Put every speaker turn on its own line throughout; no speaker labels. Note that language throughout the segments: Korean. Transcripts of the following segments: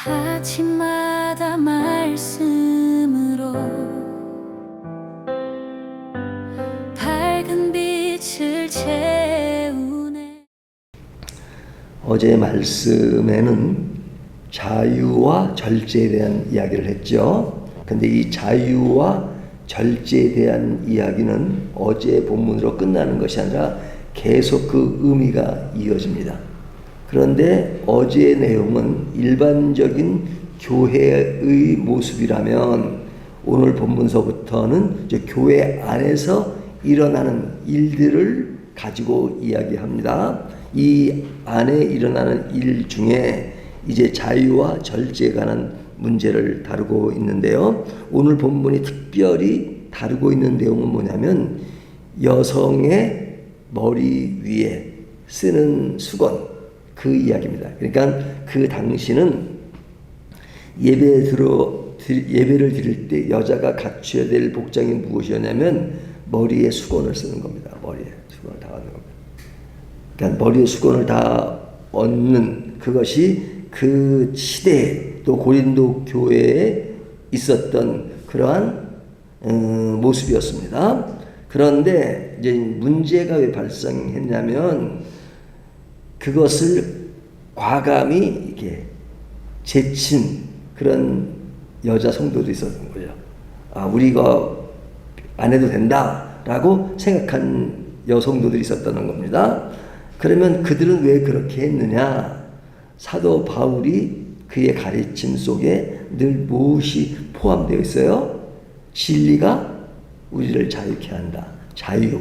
아침마다 말씀으로 밝은 빛을 채우네.
어제 말씀에는 자유와 절제에 대한 이야기를 했죠. 근데 이 자유와 절제에 대한 이야기는 어제 본문으로 끝나는 것이 아니라 계속 그 의미가 이어집니다. 그런데 어제의 내용은 일반적인 교회의 모습이라면 오늘 본문서부터는 이제 교회 안에서 일어나는 일들을 가지고 이야기합니다. 이 안에 일어나는 일 중에 이제 자유와 절제에 관한 문제를 다루고 있는데요. 오늘 본문이 특별히 다루고 있는 내용은 뭐냐면 여성의 머리 위에 쓰는 수건, 그 이야기입니다. 그러니까 그 당시는 예배를 드릴 때 여자가 갖춰야 될 복장이 무엇이었냐면 머리에 수건을 쓰는 겁니다. 머리에 수건을 다 얹는 겁니다. 그러니까 머리에 수건을 다 얹는 그것이 그 시대에 또 고린도 교회에 있었던 그러한 모습이었습니다. 그런데 이제 문제가 왜 발생했냐면 그것을 과감히 이렇게 제친 그런 여자 성도도 있었던 거죠. 우리가 안 해도 된다라고 생각한 여성도들이 있었다는 겁니다. 그러면 그들은 왜 그렇게 했느냐? 사도 바울이 그의 가르침 속에 늘 무엇이 포함되어 있어요? 진리가 우리를 자유케 한다. 자유.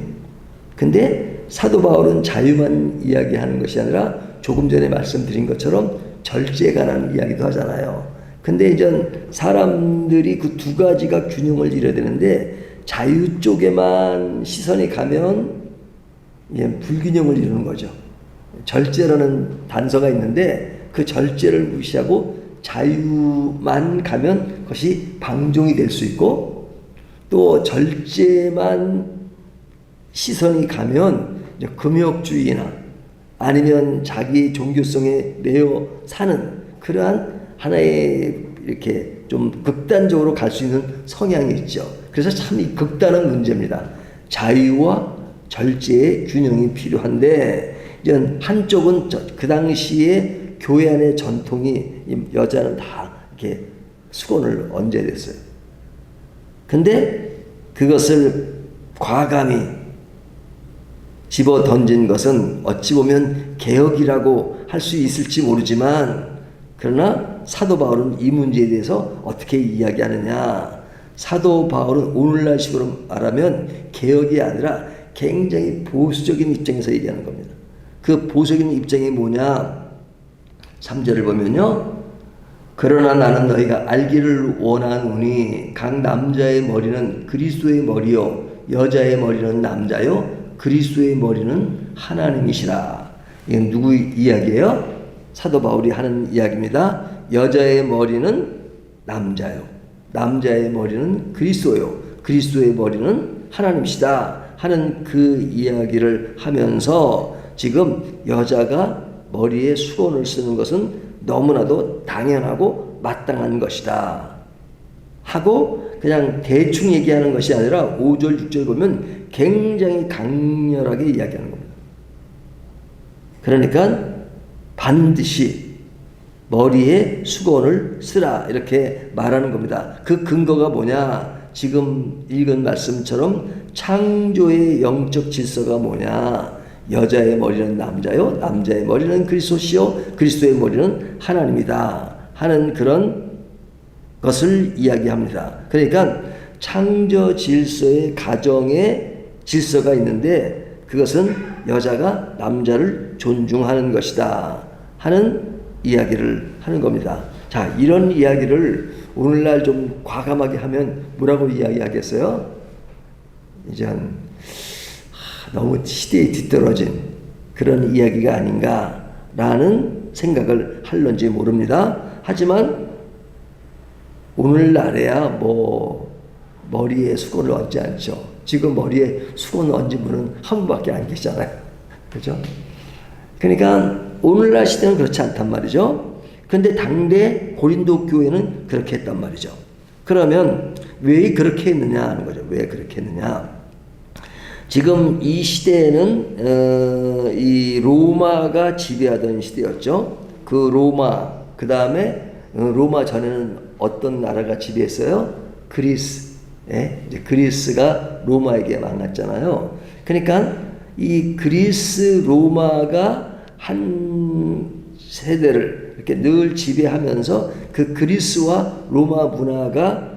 근데 사도 바울은 자유만 이야기하는 것이 아니라 조금 전에 말씀드린 것처럼 절제에 관한 이야기도 하잖아요. 근데 이제 사람들이 그 두 가지가 균형을 이뤄야 되는데 자유 쪽에만 시선이 가면 불균형을 이루는 거죠. 절제라는 단서가 있는데 그 절제를 무시하고 자유만 가면 그것이 방종이 될 수 있고, 또 절제만 시선이 가면 이제 금욕주의나 아니면 자기 종교성에 매여 사는 그러한 하나의 이렇게 좀 극단적으로 갈 수 있는 성향이 있죠. 그래서 참 이 극단은 문제입니다. 자유와 절제의 균형이 필요한데, 이제 한쪽은 그 당시에 교회 안의 전통이 여자는 다 이렇게 수건을 얹어야 됐어요. 근데 그것을 과감히 집어 던진 것은 어찌 보면 개혁이라고 할 수 있을지 모르지만, 그러나 사도 바울은 이 문제에 대해서 어떻게 이야기하느냐? 사도 바울은 오늘날 식으로 말하면 개혁이 아니라 굉장히 보수적인 입장에서 얘기하는 겁니다. 그 보수적인 입장이 뭐냐? 3절을 보면요. 그러나 나는 너희가 알기를 원하노니 각 남자의 머리는 그리스도의 머리요 여자의 머리는 남자요 그리스도의 머리는 하나님이시라. 이건 누구 이야기예요? 사도 바울이 하는 이야기입니다. 여자의 머리는 남자요 남자의 머리는 그리스도요 그리스도의 머리는 하나님이시다 하는 그 이야기를 하면서 지금 여자가 머리에 수건을 쓰는 것은 너무나도 당연하고 마땅한 것이다 하고 그냥 대충 얘기하는 것이 아니라 5절 6절 보면 굉장히 강렬하게 이야기하는 겁니다. 그러니까 반드시 머리에 수건을 쓰라 이렇게 말하는 겁니다. 그 근거가 뭐냐? 지금 읽은 말씀처럼 창조의 영적 질서가 뭐냐? 여자의 머리는 남자요 남자의 머리는 그리스도시요 그리스도의 머리는 하나님이다 하는 그런 것을 이야기합니다. 그러니까 창조 질서의 가정의 질서가 있는데 그것은 여자가 남자를 존중하는 것이다 하는 이야기를 하는 겁니다. 자, 이런 이야기를 오늘날 좀 과감하게 하면 뭐라고 이야기하겠어요? 이제 너무 시대에 뒤떨어진 그런 이야기가 아닌가라는 생각을 할런지 모릅니다. 하지만 오늘날에야 머리에 수건을 얹지 않죠. 지금 머리에 수건을 얹은 분은 한 분밖에 안 계시잖아요. 그죠? 그러니까 오늘날 시대는 그렇지 않단 말이죠. 근데 당대 고린도 교회는 그렇게 했단 말이죠. 그러면 왜 그렇게 했느냐 하는 거죠. 왜 그렇게 했느냐. 지금 이 시대에는 이 로마가 지배하던 시대였죠. 그 로마, 그 다음에 로마 전에는 어떤 나라가 지배했어요? 그리스. 예? 이제 그리스가 로마에게 망했잖아요. 그러니까 이 그리스 로마가 한 세대를 이렇게 늘 지배하면서 그 그리스와 로마 문화가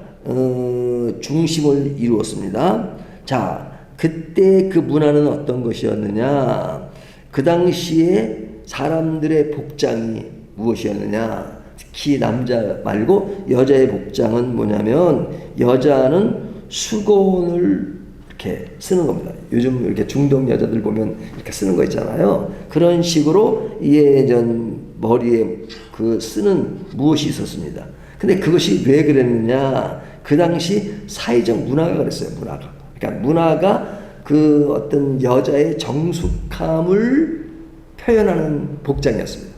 중심을 이루었습니다. 자, 그때 그 문화는 어떤 것이었느냐? 그 당시에 사람들의 복장이 무엇이었느냐? 특히 남자 말고 여자의 복장은 뭐냐면 여자는 수건을 이렇게 쓰는 겁니다. 요즘 이렇게 중동 여자들 보면 이렇게 쓰는 거 있잖아요. 그런 식으로 예전 머리에 그 쓰는 무엇이 있었습니다. 근데 그것이 왜 그랬느냐? 그 당시 사회적 문화가 그랬어요. 문화가. 그러니까 문화가 그 어떤 여자의 정숙함을 표현하는 복장이었습니다.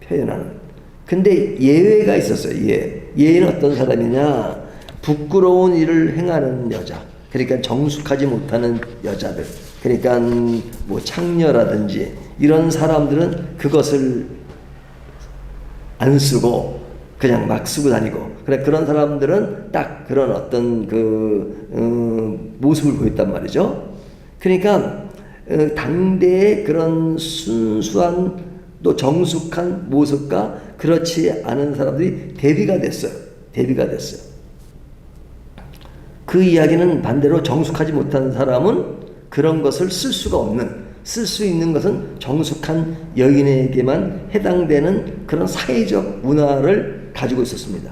표현하는. 근데 예외가 있었어요. 예외는 어떤 사람이냐? 부끄러운 일을 행하는 여자. 그러니까 정숙하지 못하는 여자들. 그러니까 뭐 창녀라든지 이런 사람들은 그것을 안 쓰고 그냥 막 쓰고 다니고. 그래 그런 사람들은 딱 그런 어떤 모습을 보였단 말이죠. 그러니까 당대의 그런 순수한 또 정숙한 모습과 그렇지 않은 사람들이 대비가 됐어요. 대비가 됐어요. 그 이야기는 반대로 정숙하지 못한 사람은 그런 것을 쓸 수가 없는, 쓸 수 있는 것은 정숙한 여인에게만 해당되는 그런 사회적 문화를 가지고 있었습니다.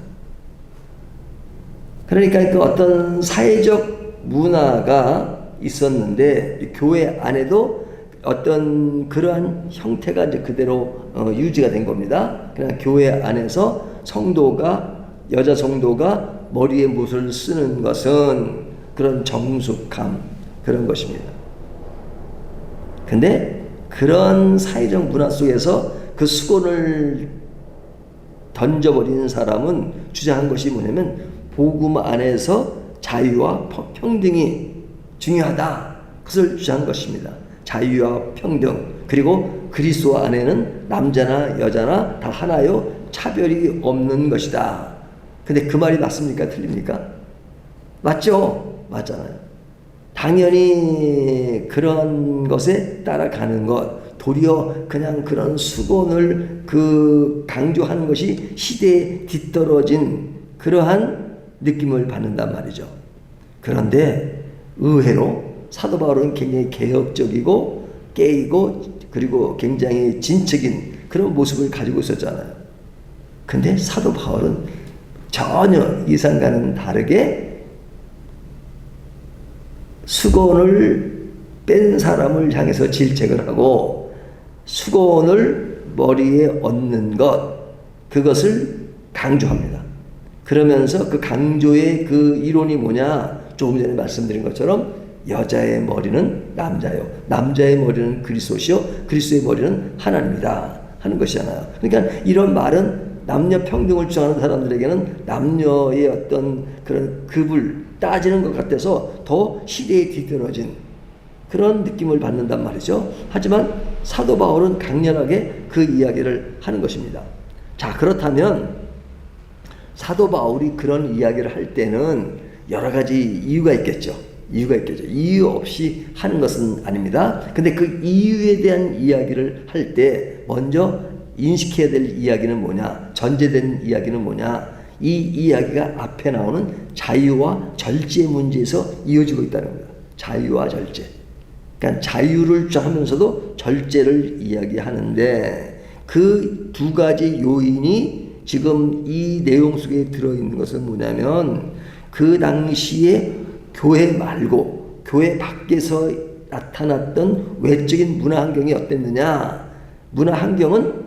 그러니까 그 어떤 사회적 문화가 있었는데 교회 안에도 어떤 그러한 형태가 이제 그대로 유지가 된 겁니다. 그냥 교회 안에서 여자 성도가 머리에 못을 쓰는 것은 그런 정숙함, 그런 것입니다. 근데 그런 사회적 문화 속에서 그 수건을 던져버리는 사람은 주장한 것이 뭐냐면 복음 안에서 자유와 평등이 중요하다. 그것을 주장한 것입니다. 자유와 평등, 그리고 그리스도 안에는 남자나 여자나 다 하나요, 차별이 없는 것이다. 근데 그 말이 맞습니까? 틀립니까? 맞죠? 맞잖아요. 당연히 그런 것에 따라가는 것, 도리어 그냥 그런 수건을 강조하는 것이 시대에 뒤떨어진 그러한 느낌을 받는단 말이죠. 그런데 의외로 사도 바울은 굉장히 개혁적이고 깨이고 그리고 굉장히 진적인 그런 모습을 가지고 있었잖아요. 근데 사도 바울은 전혀 이상과는 다르게 수건을 뺀 사람을 향해서 질책을 하고 수건을 머리에 얹는 것, 그것을 강조합니다. 그러면서 그 강조의 그 이론이 뭐냐? 조금 전에 말씀드린 것처럼 여자의 머리는 남자요, 남자의 머리는 그리스도시요, 그리스도의 머리는 하나님이다 하는 것이잖아요. 그러니까 이런 말은 남녀 평등을 주장하는 사람들에게는 남녀의 어떤 그런 급을 따지는 것 같아서 더 시대에 뒤떨어진 그런 느낌을 받는단 말이죠. 하지만 사도 바울은 강렬하게 그 이야기를 하는 것입니다. 자, 그렇다면 사도 바울이 그런 이야기를 할 때는 여러 가지 이유가 있겠죠. 이유 없이 하는 것은 아닙니다. 근데 그 이유에 대한 이야기를 할 때 먼저 인식해야 될 이야기는 뭐냐? 전제된 이야기는 뭐냐? 이 이야기가 앞에 나오는 자유와 절제 문제에서 이어지고 있다는 겁니다. 자유와 절제. 그러니까 자유를 하면서도 절제를 이야기하는데 그 두 가지 요인이 지금 이 내용 속에 들어있는 것은 뭐냐면 그 당시에 교회 말고 교회 밖에서 나타났던 외적인 문화 환경이 어땠느냐? 문화 환경은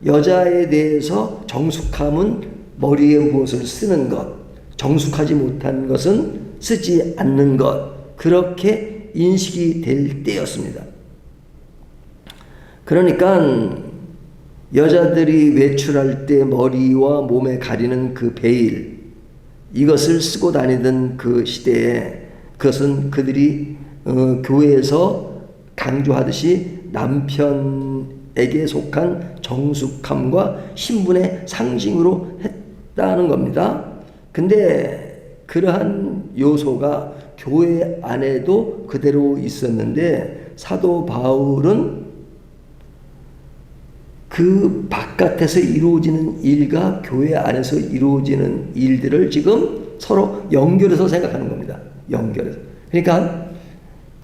여자에 대해서 정숙함은 머리에 무엇을 쓰는 것, 정숙하지 못한 것은 쓰지 않는 것, 그렇게 인식이 될 때였습니다. 그러니까 여자들이 외출할 때 머리와 몸에 가리는 그 베일, 이것을 쓰고 다니던 그 시대에 그것은 그들이 교회에서 강조하듯이 남편에게 속한 정숙함과 신분의 상징으로 했다는 겁니다. 근데 그러한 요소가 교회 안에도 그대로 있었는데 사도 바울은 그 바깥에서 이루어지는 일과 교회 안에서 이루어지는 일들을 지금 서로 연결해서 생각하는 겁니다. 연결해서. 그러니까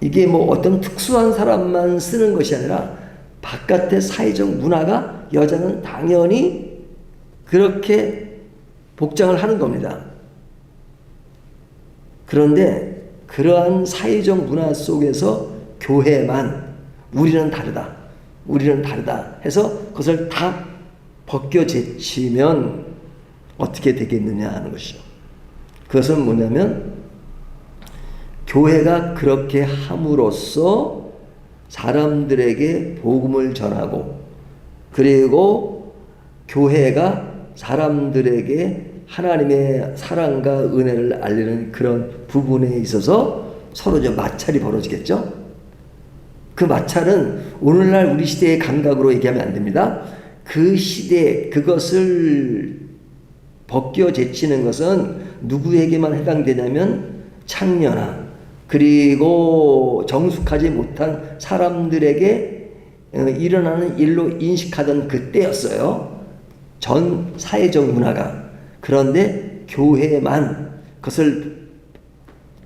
이게 뭐 어떤 특수한 사람만 쓰는 것이 아니라 바깥의 사회적 문화가 여자는 당연히 그렇게 복장을 하는 겁니다. 그런데 그러한 사회적 문화 속에서 교회만 우리는 다르다. 우리는 다르다 해서 그것을 다 벗겨 제치면 어떻게 되겠느냐 하는 것이죠. 그것은 뭐냐면 교회가 그렇게 함으로써 사람들에게 복음을 전하고 그리고 교회가 사람들에게 하나님의 사랑과 은혜를 알리는 그런 부분에 있어서 서로 좀 마찰이 벌어지겠죠. 그 마찰은 오늘날 우리 시대의 감각으로 얘기하면 안 됩니다. 그 시대에 그것을 벗겨 제치는 것은 누구에게만 해당되냐면 창녀나 그리고 정숙하지 못한 사람들에게 일어나는 일로 인식하던 그때였어요. 전 사회적 문화가. 그런데 교회만 그것을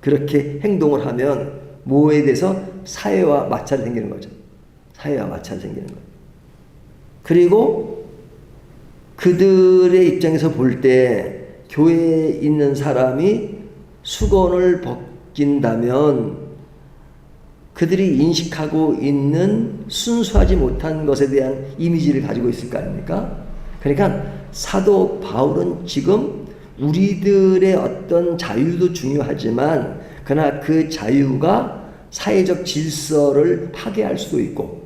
그렇게 행동을 하면 뭐에 대해서 사회와 마찰이 생기는 거죠. 사회와 마찰이 생기는 거예요. 그리고 그들의 입장에서 볼 때 교회에 있는 사람이 수건을 벗긴다면 그들이 인식하고 있는 순수하지 못한 것에 대한 이미지를 가지고 있을 거 아닙니까? 그러니까 사도 바울은 지금 우리들의 어떤 자유도 중요하지만 그러나 그 자유가 사회적 질서를 파괴할 수도 있고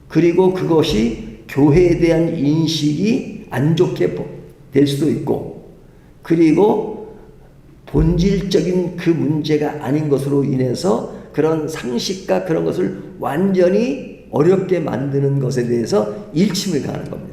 그리고 그것이 교회에 대한 인식이 안 좋게 될 수도 있고 그리고 본질적인 그 문제가 아닌 것으로 인해서 그런 상식과 그런 것을 완전히 어렵게 만드는 것에 대해서 일침을 가하는 겁니다.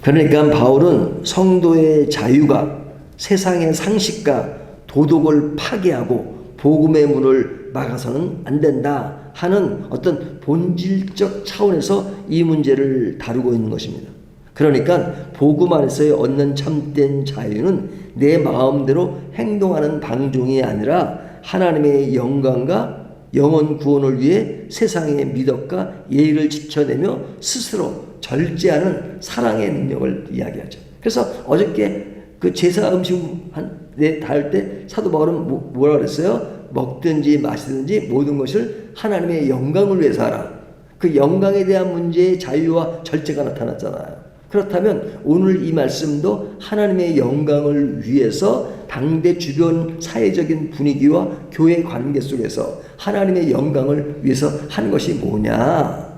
그러니까 바울은 성도의 자유가 세상의 상식과 도덕을 파괴하고 복음의 문을 막아서는 안 된다 하는 어떤 본질적 차원에서 이 문제를 다루고 있는 것입니다. 그러니까 복음 안에서 얻는 참된 자유는 내 마음대로 행동하는 방종이 아니라 하나님의 영광과 영혼 구원을 위해 세상의 미덕과 예의를 지켜내며 스스로 절제하는 사랑의 능력을 이야기하죠. 그래서 어저께 그 제사 음식 할 때 사도 바울은 뭐라 그랬어요? 먹든지 마시든지 모든 것을 하나님의 영광을 위해서 하라. 그 영광에 대한 문제의 자유와 절제가 나타났잖아요. 그렇다면 오늘 이 말씀도 하나님의 영광을 위해서 당대 주변 사회적인 분위기와 교회 관계 속에서 하나님의 영광을 위해서 하는 것이 뭐냐?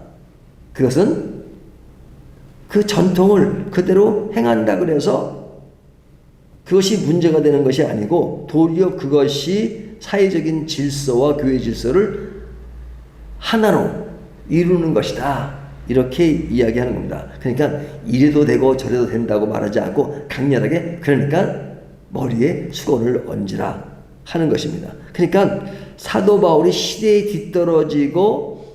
그것은 그 전통을 그대로 행한다 그래서 그것이 문제가 되는 것이 아니고 도리어 그것이 사회적인 질서와 교회 질서를 하나로 이루는 것이다. 이렇게 이야기하는 겁니다. 그러니까 이래도 되고 저래도 된다고 말하지 않고 강렬하게 그러니까 머리에 수건을 얹으라 하는 것입니다. 그러니까 사도 바울이 시대에 뒤떨어지고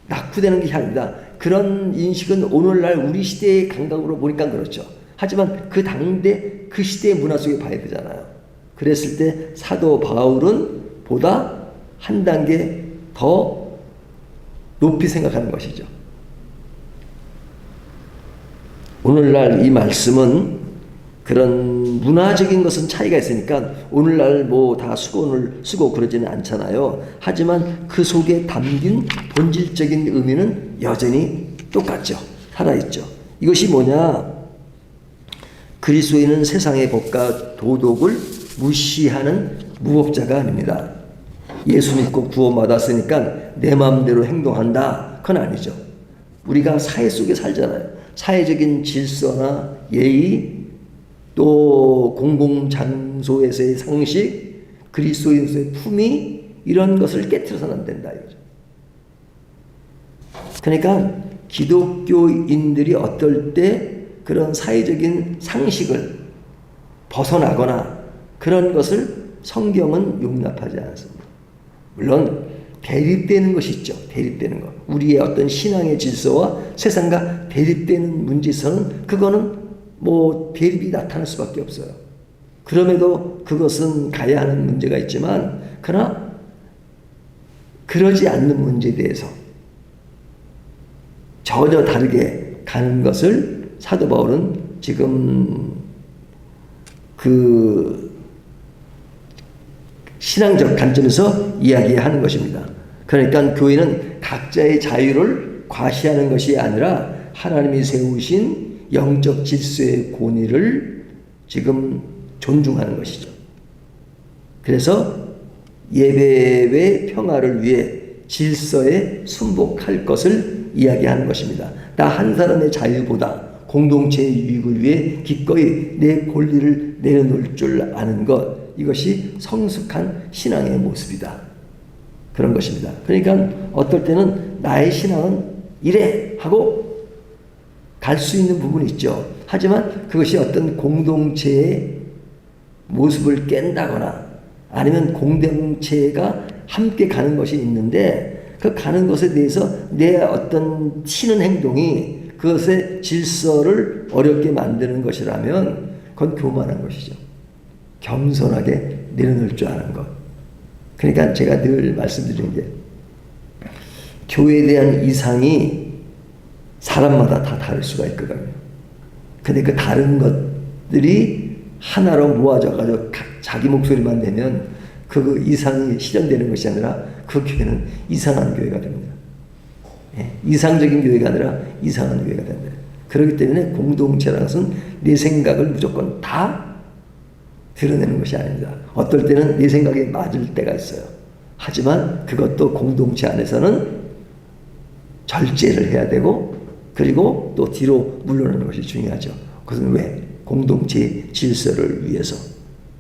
낙후되는 것이 아닙니다. 그런 인식은 오늘날 우리 시대의 감각으로 보니까 그렇죠. 하지만 그 당대 그 시대의 문화 속에 봐야 되잖아요. 그랬을 때 사도 바울은 보다 한 단계 더 높이 생각하는 것이죠. 오늘날 이 말씀은 그런 문화적인 것은 차이가 있으니까 오늘날 뭐 다 수건을 쓰고 그러지는 않잖아요. 하지만 그 속에 담긴 본질적인 의미는 여전히 똑같죠. 살아있죠. 이것이 뭐냐? 그리스도인은 세상의 법과 도덕을 무시하는 무법자가 아닙니다. 예수 믿고 구원받았으니까 내 마음대로 행동한다. 그건 아니죠. 우리가 사회 속에 살잖아요. 사회적인 질서나 예의, 또 공공장소에서의 상식, 그리스도인으로서의 품위, 이런 것을 깨트려서는 안 된다 이거죠. 그러니까 기독교인들이 어떨 때 그런 사회적인 상식을 벗어나거나 그런 것을 성경은 용납하지 않습니다. 물론 대립되는 것이 있죠. 대립되는 것. 우리의 어떤 신앙의 질서와 세상과 대립되는 문제에서는 그거는 뭐 대립이 나타날 수밖에 없어요. 그럼에도 그것은 가야 하는 문제가 있지만, 그러나 그러지 않는 문제에 대해서 전혀 다르게 가는 것을 사도 바울은 지금 그 신앙적 관점에서 이야기하는 것입니다. 그러니까 교회는 각자의 자유를 과시하는 것이 아니라 하나님이 세우신 영적 질서의 권위를 지금 존중하는 것이죠. 그래서 예배의 평화를 위해 질서에 순복할 것을 이야기하는 것입니다. 나 한 사람의 자유보다 공동체의 유익을 위해 기꺼이 내 권리를 내려놓을 줄 아는 것, 이것이 성숙한 신앙의 모습이다. 그런 것입니다. 그러니까 어떨 때는 나의 신앙은 이래 하고 갈 수 있는 부분이 있죠. 하지만 그것이 어떤 공동체의 모습을 깬다거나 아니면 공동체가 함께 가는 것이 있는데, 그 가는 것에 대해서 내 어떤 튀는 행동이 그것의 질서를 어렵게 만드는 것이라면 그건 교만한 것이죠. 겸손하게 내려놓을 줄 아는 것. 그러니까 제가 늘 말씀드리는 게, 교회에 대한 이상이 사람마다 다 다를 수가 있거든요. 근데 그 다른 것들이 하나로 모아져가지고 자기 목소리만 내면 그 이상이 실현되는 것이 아니라 그 교회는 이상한 교회가 됩니다. 예, 이상적인 교회가 아니라 이상한 교회가 됩니다. 그렇기 때문에 공동체라는 것은 내 생각을 무조건 다 드러내는 것이 아닙니다. 어떨 때는 내 생각에 맞을 때가 있어요. 하지만 그것도 공동체 안에서는 절제를 해야 되고, 그리고 또 뒤로 물러나는 것이 중요하죠. 그것은 왜? 공동체의 질서를 위해서.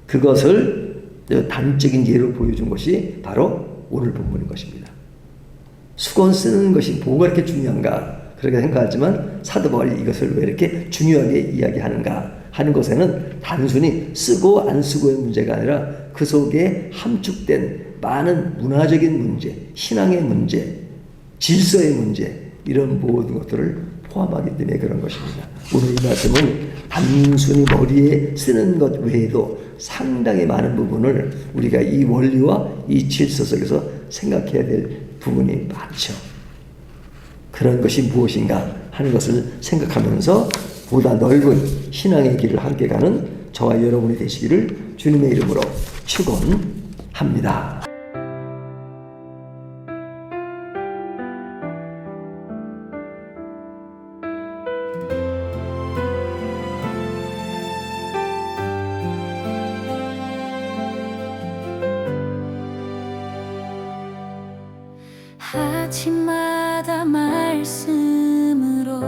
그것을 단적인 예로 보여준 것이 바로 오늘 본문인 것입니다. 수건 쓰는 것이 뭐가 이렇게 중요한가 그렇게 생각하지만, 사도 바울이 이것을 왜 이렇게 중요하게 이야기하는가 하는 것에는 단순히 쓰고 안 쓰고의 문제가 아니라 그 속에 함축된 많은 문화적인 문제, 신앙의 문제, 질서의 문제, 이런 모든 것들을 포함하기 때문에 그런 것입니다. 오늘 이 말씀은 단순히 머리에 쓰는 것 외에도 상당히 많은 부분을 우리가 이 원리와 이 질서 속에서 생각해야 될 부분이 많죠. 그런 것이 무엇인가 하는 것을 생각하면서 보다 넓은 신앙의 길을 함께 가는 저와 여러분이 되시기를 주님의 이름으로 축원합니다.
아침마다 말씀으로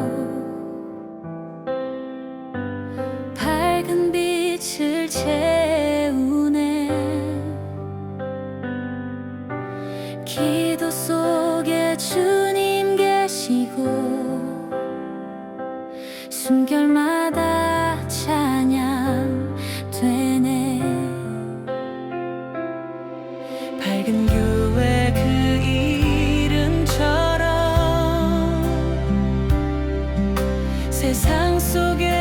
밝은 빛을 채우네. 기도 속에 주님 계시고 숨결마다 찬양 되네. 밝은 교회 그 이름처럼 세상 속에